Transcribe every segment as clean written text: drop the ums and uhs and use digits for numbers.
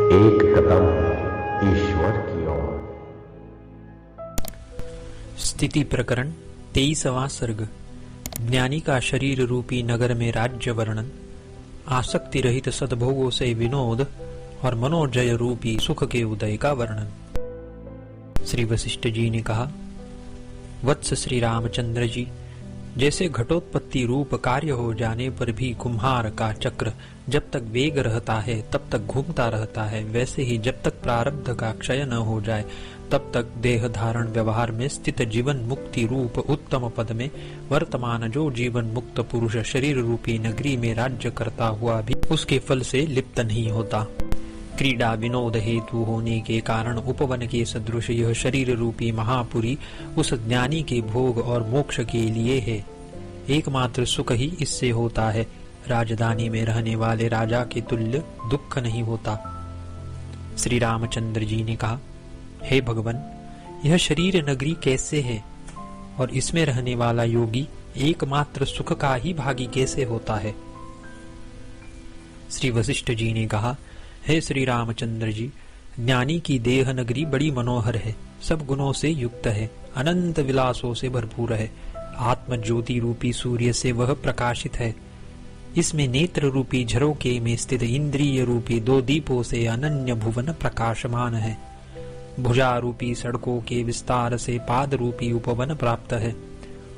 एक कदम ईश्वर की ओर। स्थिति प्रकरण 23वां सर्ग। ज्ञानी का शरीर रूपी नगर में राज्य वर्णन, आसक्ति रहित सद्भोगों से विनोद और मनोजय रूपी सुख के उदय का वर्णन। श्री वशिष्ठ जी ने कहा, वत्स श्री रामचंद्र जी, जैसे घटोत्पत्ति रूप कार्य हो जाने पर भी कुम्हार का चक्र जब तक वेग रहता है तब तक घूमता रहता है, वैसे ही जब तक प्रारब्ध का क्षय न हो जाए तब तक देह धारण व्यवहार में स्थित जीवन मुक्ति रूप उत्तम पद में वर्तमान जो जीवन मुक्त पुरुष शरीर रूपी नगरी में राज्य करता हुआ भी उसके फल से लिप्त नहीं होता। क्रीड़ा विनोद हेतु होने के कारण उपवन के सदृश यह शरीर रूपी महापुरी उस ज्ञानी के भोग और मोक्ष के लिए है। एकमात्र सुख ही इससे होता है। राजधानी में रहने वाले राजा के तुल्य दुख नहीं होता। श्री रामचंद्र जी ने कहा, हे भगवान, यह शरीर नगरी कैसे है और इसमें रहने वाला योगी एकमात्र सुख का ही भागी कैसे होता है? श्री वशिष्ठ जी ने कहा, हे श्री रामचंद्र जी, ज्ञानी की देह नगरी बड़ी मनोहर है, सब गुणों से युक्त है, अनंत विलासों से भरपूर है। आत्म ज्योति रूपी सूर्य से वह प्रकाशित है। इसमें नेत्र रूपी झरोके में स्थित इंद्रिय रूपी दो दीपों से अनन्य भुवन प्रकाशमान है। भुजा रूपी सड़कों के विस्तार से पाद रूपी उपवन प्राप्त है।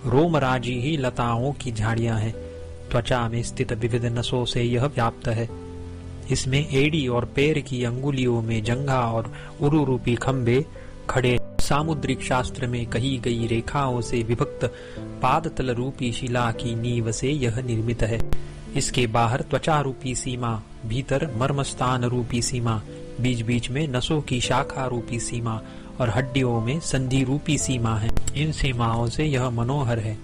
रोमराजी ही लताओं की झाड़ियां हैं। त्वचा में स्थित विविध नसों से यह व्याप्त है। इसमें एड़ी और पैर की अंगुलियों में जंघा और उरु रूपी खंबे खड़े। सामुद्रिक शास्त्र में कही गई रेखाओं से विभक्त पादतल रूपी शिला की नींव से यह निर्मित है। इसके बाहर त्वचा रूपी सीमा, भीतर मर्मस्थान रूपी सीमा, बीच बीच में नसों की शाखा रूपी सीमा और हड्डियों में संधि रूपी सीमा है। इन सीमाओं से यह मनोहर है।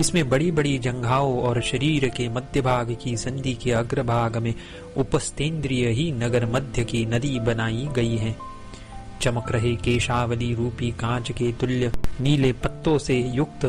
इसमें बड़ी बड़ी जंघाओं और शरीर के मध्य भाग की संधि के अग्रभाग में उपस्थेंद्रिय ही नगर मध्य की नदी बनाई गई है। चमक रहे केशावली रूपी कांच के तुल्य नीले पत्तों से युक्त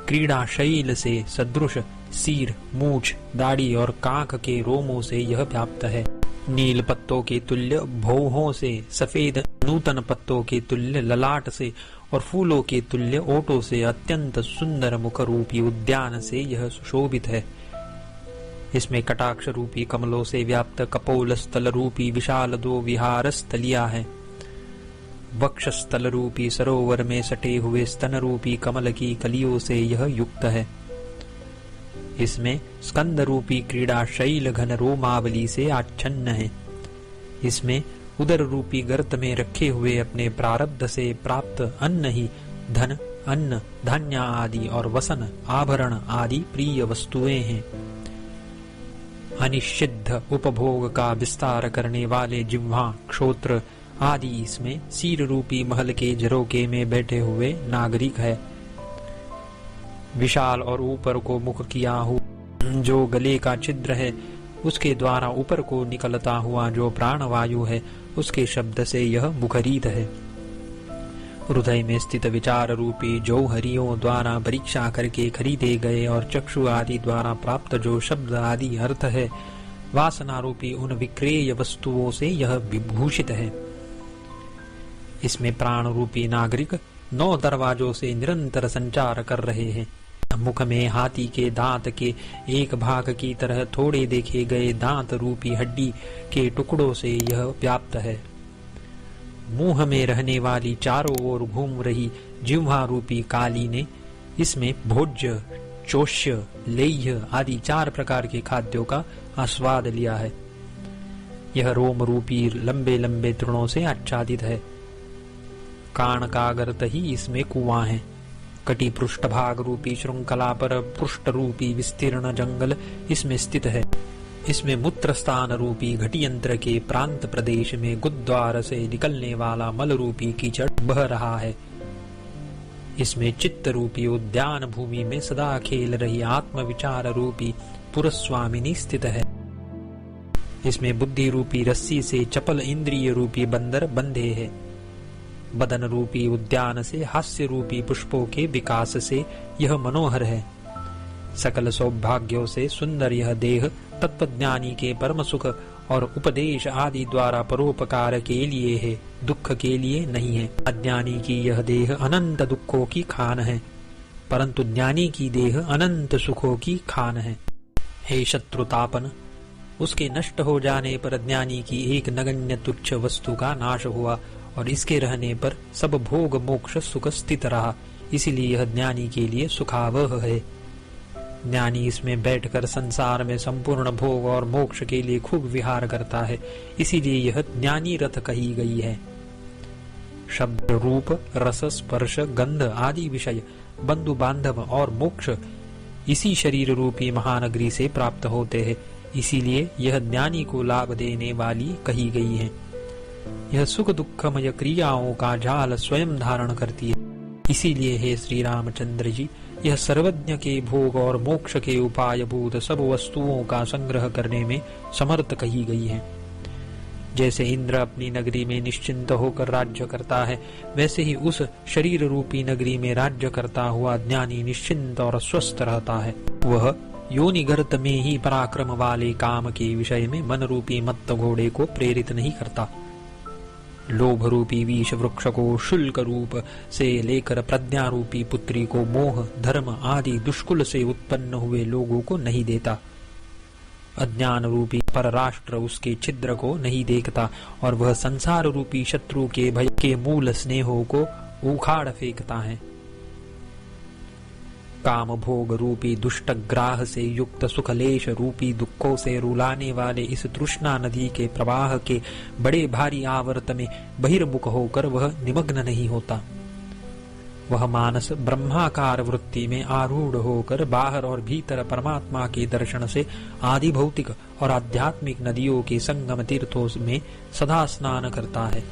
क्रीड़ा शैल से सदृश सिर, मूछ, दाढ़ी और कांख के रोमों से यह व्याप्त है। नील पत्तों के तुल्य भौहों से, सफेद नूतन पत्तों के तुल्य ललाट से और फूलों के तुल्य ओटों से अत्यंत सुंदर मुख रूपी उद्यान से यह सुशोभित है। इसमें कटाक्ष रूपी कमलों से व्याप्त कपोल स्थल रूपी विशाल दो विहार स्थलियां हैं। वक्षस्थल रूपी सरोवर में सटे हुए स्तन रूपी कमल की कलियों से यह युक्त है। इसमें स्कंद रूपी क्रीड़ा शैल घन रोमावली से आच्छन्न है। इसमें उदर रूपी गर्त में रखे हुए अपने प्रारब्ध से प्राप्त अन्न ही धन, अन्न, धान्य आदि और वसन, आभरण आदि प्रिय वस्तुएं हैं। अनिषिद्ध उपभोग का विस्तार करने वाले जिह्वा, क्षोत्र आदि इसमें सिर रूपी महल के झरोके में बैठे हुए नागरिक है। विशाल और ऊपर को मुख किया हुआ जो गले का छिद्र है, उसके द्वारा ऊपर को निकलता हुआ जो प्राणवायु है, उसके शब्द से यह मुखरित है। हृदय में स्थित विचार रूपी जौहरियों द्वारा परीक्षा करके खरीदे गए और चक्षु आदि द्वारा प्राप्त जो शब्द आदि अर्थ है, वासना रूपी उन विक्रेय वस्तुओं से यह विभूषित है। इसमें प्राण रूपी नागरिक 9 दरवाजों से निरंतर संचार कर रहे हैं। मुख में हाथी के दांत के एक भाग की तरह थोड़े देखे गए दांत रूपी हड्डी के टुकड़ों से यह व्याप्त है। मुंह में रहने वाली चारों ओर घूम रही जिह्वा रूपी काली ने इसमें भोज्य, चोष्य, लेह्य आदि 4 प्रकार के खाद्यों का आस्वाद लिया है। यह रोम रूपी लंबे लंबे तृणों से आच्छादित है। कान का गर्त ही इसमें कुआं है। कटी पृष्ठभाग रूपी श्रृंखला पर पृष्ठ रूपी विस्तीर्ण जंगल इसमें स्थित है। इसमें मूत्र स्थान रूपी घटियंत्र के प्रांत प्रदेश में गुद्वार से निकलने वाला मल रूपी कीचड़ बह रहा है। इसमें चित्त रूपी उद्यान भूमि में सदा खेल रही आत्म विचार रूपी पुरस्वामिनी स्थित है। इसमें बुद्धि रूपी रस्सी से चपल इंद्रिय रूपी बंदर बंधे है। बदन रूपी उद्यान से हास्य रूपी पुष्पों के विकास से यह मनोहर है। सकल सौभाग्यों से सुंदर यह देह तत्वज्ञानी के परम सुख और उपदेश आदि द्वारा परोपकार के लिए है, दुख के लिए नहीं है। अज्ञानी की यह देह अनंत दुखों की खान है, परंतु ज्ञानी की देह अनंत सुखों की खान है। हे शत्रुतापन, उसके नष्ट हो जाने पर ज्ञानी की एक नगण्य तुच्छ वस्तु का नाश हुआ और इसके रहने पर सब भोग मोक्ष सुख स्थित रहा, इसीलिए यह ज्ञानी के लिए सुखावह है। ज्ञानी इसमें बैठकर संसार में संपूर्ण भोग और मोक्ष के लिए खूब विहार करता है, इसीलिए यह ज्ञानी रथ कही गई है। शब्द, रूप, रस, स्पर्श, गंध आदि विषय, बंधु बांधव और मोक्ष इसी शरीर रूपी महानगरी से प्राप्त होते हैं, इसीलिए यह ज्ञानी को लाभ देने वाली कही गई है। यह सुख दुखमय क्रियाओं का जाल स्वयं धारण करती है, इसीलिए हे श्री रामचंद्र जी, यह सर्वज्ञ के भोग और मोक्ष के उपायभूत सब वस्तुओं का संग्रह करने में समर्थ कही गई है। जैसे इंद्र अपनी नगरी में निश्चिंत होकर राज्य करता है, वैसे ही उस शरीर रूपी नगरी में राज्य करता हुआ ज्ञानी निश्चिंत और स्वस्थ रहता है। वह योनिगर्त में ही पराक्रम वाले काम के विषय में मन रूपी मत्त घोड़े को प्रेरित नहीं करता। लोभ रूपी विष वृक्ष को शुल्क रूप से लेकर प्रज्ञा रूपी पुत्री को मोह, धर्म आदि दुष्कुल से उत्पन्न हुए लोगों को नहीं देता। अज्ञान रूपी परराष्ट्र उसके छिद्र को नहीं देखता और वह संसार रूपी शत्रु के भय के मूल स्नेहों को उखाड़ फेंकता है। काम भोग रूपी दुष्ट ग्राह से युक्त सुखलेश रूपी दुखों से रुलाने वाले इस तृष्णा नदी के प्रवाह के बड़े भारी आवर्त में बहिर्मुख होकर वह निमग्न नहीं होता। वह मानस ब्रह्माकार वृत्ति में आरूढ़ होकर बाहर और भीतर परमात्मा के दर्शन से आदि भौतिक और आध्यात्मिक नदियों के संगम तीर्थों में सदा स्नान करता है।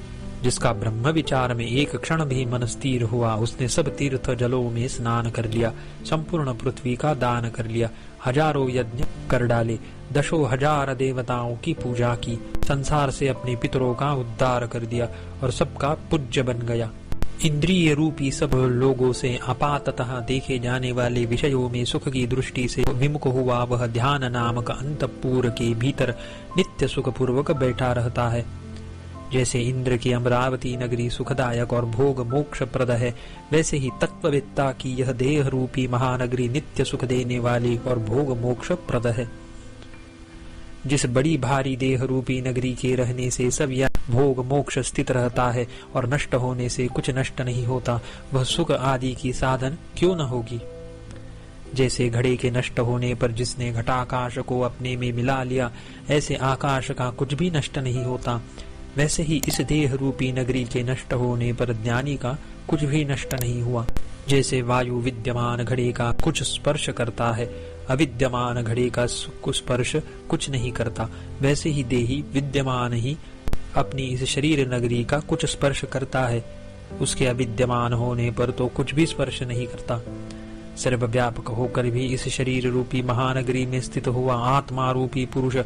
जिसका ब्रह्म विचार में एक क्षण भी मन स्थिर हुआ, उसने सब तीर्थ जलों में स्नान कर लिया, संपूर्ण पृथ्वी का दान कर लिया, हजारों यज्ञ कर डाले, दशों हजार देवताओं की पूजा की, संसार से अपने पितरों का उद्धार कर दिया और सबका पूज्य बन गया। इंद्रिय रूपी सब लोगों से आपाततः देखे जाने वाले विषयों में सुख की दृष्टि से विमुख हुआ वह ध्यान नामक अंतःपुर के भीतर नित्य सुख पूर्वक बैठा रहता है। जैसे इंद्र की अमरावती नगरी सुखदायक और भोग मोक्ष प्रद है, वैसे ही तत्ववेत्ता की यह देह रूपी महानगरी नित्य सुख देने वाली और भोग मोक्ष प्रद है। जिस बड़ी भारी देह रूपी नगरी के रहने से सब या भोग मोक्ष स्थित रहता है और नष्ट होने से कुछ नष्ट नहीं होता, वह सुख आदि की साधन क्यों न होगी। जैसे घड़े के नष्ट होने पर जिसने घटाकाश को अपने में मिला लिया, ऐसे आकाश का कुछ भी नष्ट नहीं होता, वैसे ही इस देह रूपी नगरी के नष्ट होने पर ज्ञानी का कुछ भी नष्ट नहीं हुआ। जैसे वायु विद्यमान घड़े का कुछ स्पर्श करता है, अविद्यमान घड़े का स्पर्श कुछ नहीं करता, वैसे ही देही विद्यमान ही अपनी इस शरीर नगरी का कुछ स्पर्श करता है, उसके अविद्यमान होने पर तो कुछ भी स्पर्श नहीं करता। सर्वव्यापक होकर भी इस शरीर रूपी महानगरी में स्थित हुआ आत्मा रूपी पुरुष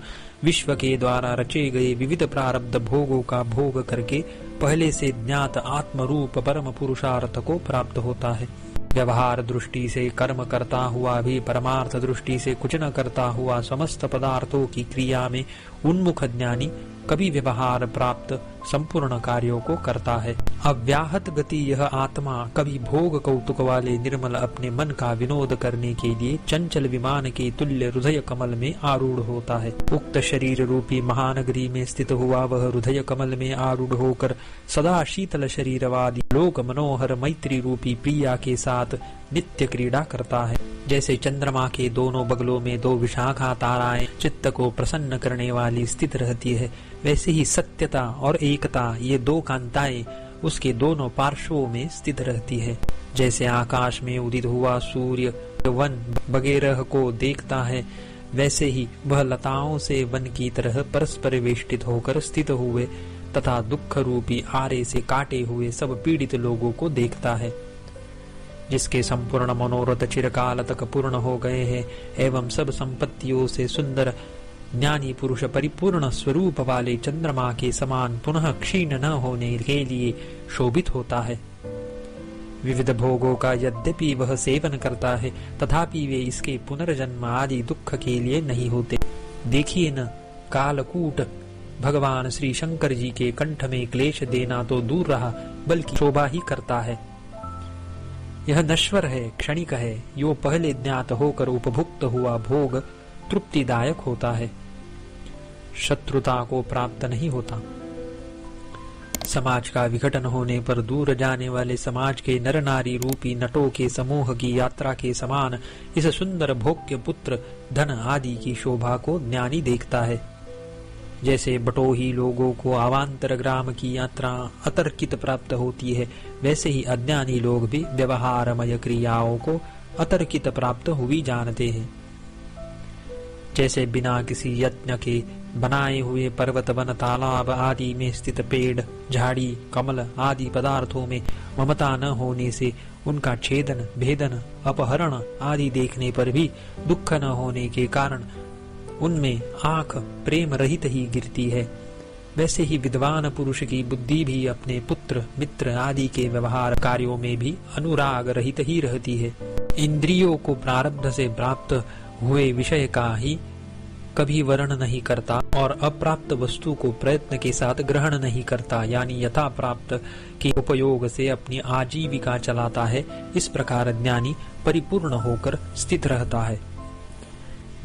विश्व के द्वारा रचे गए विविध प्रारब्ध भोगों का भोग करके पहले से ज्ञात आत्म रूप परम पुरुषार्थ को प्राप्त होता है। व्यवहार दृष्टि से कर्म करता हुआ भी परमार्थ दृष्टि से कुछ न करता हुआ समस्त पदार्थों की क्रिया में उन्मुख ज्ञानी कभी व्यवहार प्राप्त संपूर्ण कार्यों को करता है। अव्याहत गति यह आत्मा कभी भोग कौतुक वाले निर्मल अपने मन का विनोद करने के लिए चंचल विमान के तुल्य हृदय कमल में आरूढ़ होता है। उक्त शरीर रूपी महानगरी में स्थित हुआ वह हृदय कमल में आरूढ़ होकर सदा शीतल शरीरवादी लोक मनोहर मैत्री रूपी प्रिया के साथ नित्य क्रीड़ा करता है। जैसे चंद्रमा के दोनों बगलों में दो विशाखा ताराएं चित्त को प्रसन्न करने वाली स्थित रहती है, वैसे ही सत्यता और एकता ये दो कांताएं उसके दोनों पार्श्वों में स्थित रहती है। जैसे आकाश में उदित हुआ सूर्य वन वगैरह को देखता है, वैसे ही वह लताओं से वन की तरह परस्पर वेष्टित होकर स्थित हुए तथा दुख रूपी आरे से काटे हुए सब पीड़ित लोगों को देखता है। जिसके संपूर्ण मनोरथ चिरकाल तक पूर्ण हो गए हैं एवं सब संपत्तियों से सुंदर ज्ञानी पुरुष परिपूर्ण स्वरूप वाले चंद्रमा के समान पुनः क्षीण न होने के लिए शोभित होता है। विविध भोगों का यद्यपि वह सेवन करता है, तथापि वे इसके पुनर्जन्म आदि दुख के लिए नहीं होते। देखिए न, कालकूट भगवान श्री शंकर जी के कंठ में क्लेश देना तो दूर रहा, बल्कि शोभा ही करता है। यह नश्वर है, क्षणिक है। यो पहले ज्ञात होकर उपभुक्त हुआ भोग तृप्तिदायक होता है, शत्रुता को प्राप्त नहीं होता। समाज का विघटन होने पर दूर जाने वाले समाज के नर नारी रूपी नटों के समूह की यात्रा के समान इस सुंदर भोग्य पुत्र धन आदि की शोभा को ज्ञानी देखता है। जैसे बटोही लोगों को अवान्तर ग्राम की यात्रा अतर्कित प्राप्त होती है, वैसे ही अज्ञानी लोग भी व्यवहारमय क्रियाओं को अतर्कित प्राप्त हुई जानते हैं। जैसे बिना किसी यत्न के बनाए हुए पर्वत, वन, तालाब आदि में स्थित पेड़, झाड़ी, कमल आदि पदार्थों में ममता न होने से उनका छेदन, भेदन, अपहरण आदि देखने पर भी दुख न होने के कारण उनमें आंख प्रेम रहित ही गिरती है, वैसे ही विद्वान पुरुष की बुद्धि भी अपने पुत्र, मित्र आदि के व्यवहार कार्यों में भी अनुराग रहित ही रहती है। इंद्रियों को प्रारब्ध से प्राप्त हुए विषय का ही कभी वर्ण नहीं करता और अप्राप्त वस्तु को प्रयत्न के साथ ग्रहण नहीं करता, यानी यथा प्राप्त के उपयोग से अपनी आजीविका चलाता है। इस प्रकार ज्ञानी परिपूर्ण होकर स्थित रहता है।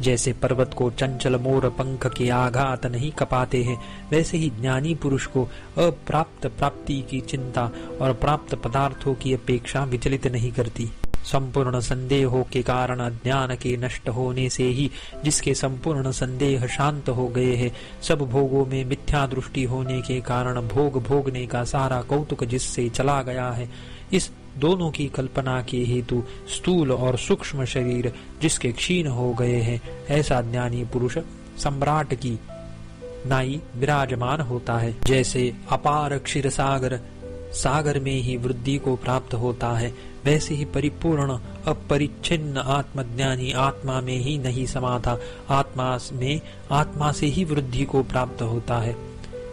जैसे पर्वत को चंचल मोर पंख के आघात नहीं कपाते हैं, वैसे ही ज्ञानी पुरुष को अप्राप्त प्राप्ति की चिंता और प्राप्त पदार्थों की अपेक्षा विचलित नहीं करती। संपूर्ण संदेहों के कारण अज्ञान के नष्ट होने से ही जिसके संपूर्ण संदेह शांत हो गए हैं, सब भोगों में मिथ्या दृष्टि होने के कारण भोग भोगने का सारा कौतुक जिससे चला गया है, इस दोनों की कल्पना के हेतु स्थूल और सूक्ष्म शरीर जिसके क्षीण हो गए हैं, ऐसा ज्ञानी पुरुष सम्राट की नाई विराजमान होता है। जैसे अपार क्षीर सागर में ही वृद्धि को प्राप्त होता है, वैसे ही परिपूर्ण अपरिच्छिन्न आत्मज्ञानी आत्मा में ही नहीं समाता, आत्मा से ही वृद्धि को प्राप्त होता है।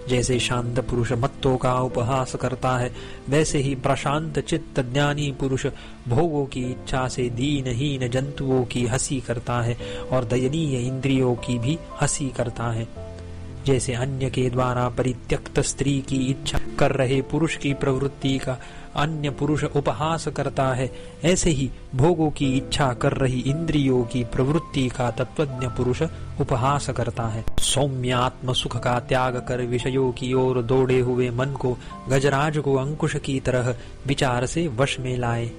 जैसे शांत पुरुष मत्तों का उपहास करता है, वैसे ही प्रशांत चित्त ज्ञानी पुरुष भोगों की इच्छा से दीनहीन जंतुओं की हंसी करता है और दयनीय इंद्रियों की भी हंसी करता है। जैसे अन्य के द्वारा परित्यक्त स्त्री की इच्छा कर रहे पुरुष की प्रवृत्ति का अन्य पुरुष उपहास करता है, ऐसे ही भोगों की इच्छा कर रही इंद्रियों की प्रवृत्ति का तत्वज्ञ पुरुष उपहास करता है। सौम्य आत्म सुख का त्याग कर विषयों की ओर दौड़े हुए मन को गजराज को अंकुश की तरह विचार से वश में लाए।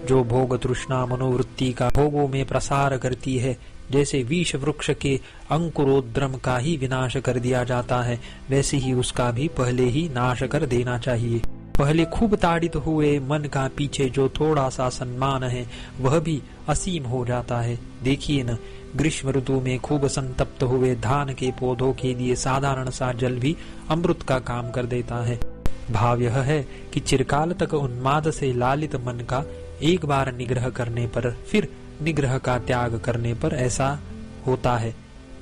जो भोग तृष्णा मनोवृत्ति का भोगों में प्रसार करती है, जैसे विष वृक्ष के अंकुरोद्रम का ही विनाश कर दिया जाता है, वैसे ही उसका भी पहले ही नाश कर देना चाहिए। पहले खूब ताड़ित हुए मन का पीछे जो थोड़ा सा सम्मान है, वह भी असीम हो जाता है। देखिए न, ग्रीष्म ऋतु में खूब संतप्त हुए धान के पौधों के लिए साधारण सा जल भी अमृत का काम कर देता है। भाव यह है कि चिरकाल तक उन्माद से लालित मन का एक बार निग्रह करने पर, फिर निग्रह का त्याग करने पर ऐसा होता है।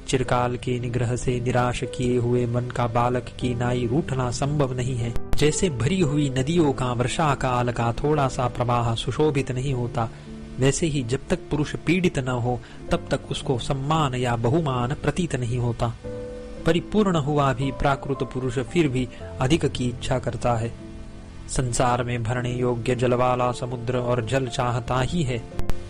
चिरकाल के निग्रह से निराश किए हुए मन का बालक की नाई रूठना संभव नहीं है। जैसे भरी हुई नदियों का वर्षा काल का थोड़ा सा प्रवाह सुशोभित नहीं होता, वैसे ही जब तक पुरुष पीड़ित न हो तब तक उसको सम्मान या बहुमान प्रतीत नहीं होता। परिपूर्ण हुआ भी प्राकृत पुरुष फिर भी अधिक की इच्छा करता है। संसार में भरने योग्य जल वाला समुद्र और जल चाहता ही है।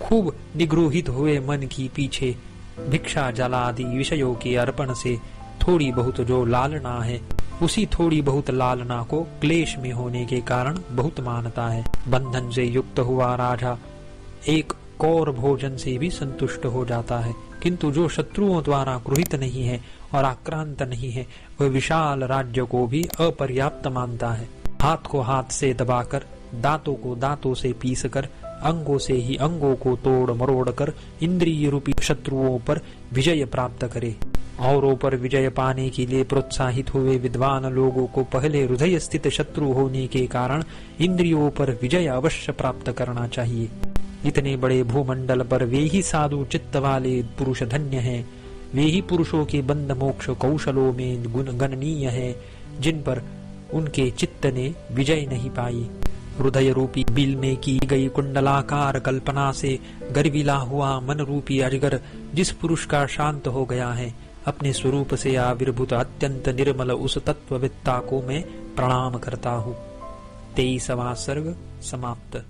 खूब निगृहित हुए मन की पीछे भिक्षा जलादि विषयों के अर्पण से थोड़ी बहुत जो लालना है, उसी थोड़ी बहुत लालना को क्लेश में होने के कारण बहुत मानता है। बंधन से युक्त हुआ राजा एक कौर भोजन से भी संतुष्ट हो जाता है, किंतु जो शत्रुओं द्वारा गृहीत नहीं है और आक्रांत नहीं है, वह विशाल राज्य को भी अपर्याप्त मानता है। हाथ को हाथ से दबाकर, दांतों को दांतों से पीसकर, अंगों से ही अंगों को तोड़ मरोड़ कर इंद्रिय रूपी शत्रुओं पर विजय प्राप्त करे। औरों पर विजय पाने के लिए प्रोत्साहित हुए विद्वान लोगों को पहले हृदय स्थित शत्रु होने के कारण इंद्रियों पर विजय अवश्य प्राप्त करना चाहिए। इतने बड़े भूमंडल पर वे ही साधु चित्त वाले पुरुष धन्य हैं। वे ही पुरुषों के बंध मोक्ष कौशलों में गुण गणनीय है, जिन पर उनके चित्त ने विजय नहीं पाई। हृदय रूपी बिल में की गई कुंडलाकार कल्पना से गर्विला हुआ मन रूपी अजगर जिस पुरुष का शांत हो गया है, अपने स्वरूप से आविर्भूत अत्यंत निर्मल उस तत्ववेत्ता को मैं प्रणाम करता हूँ। 23वां सर्ग समाप्त।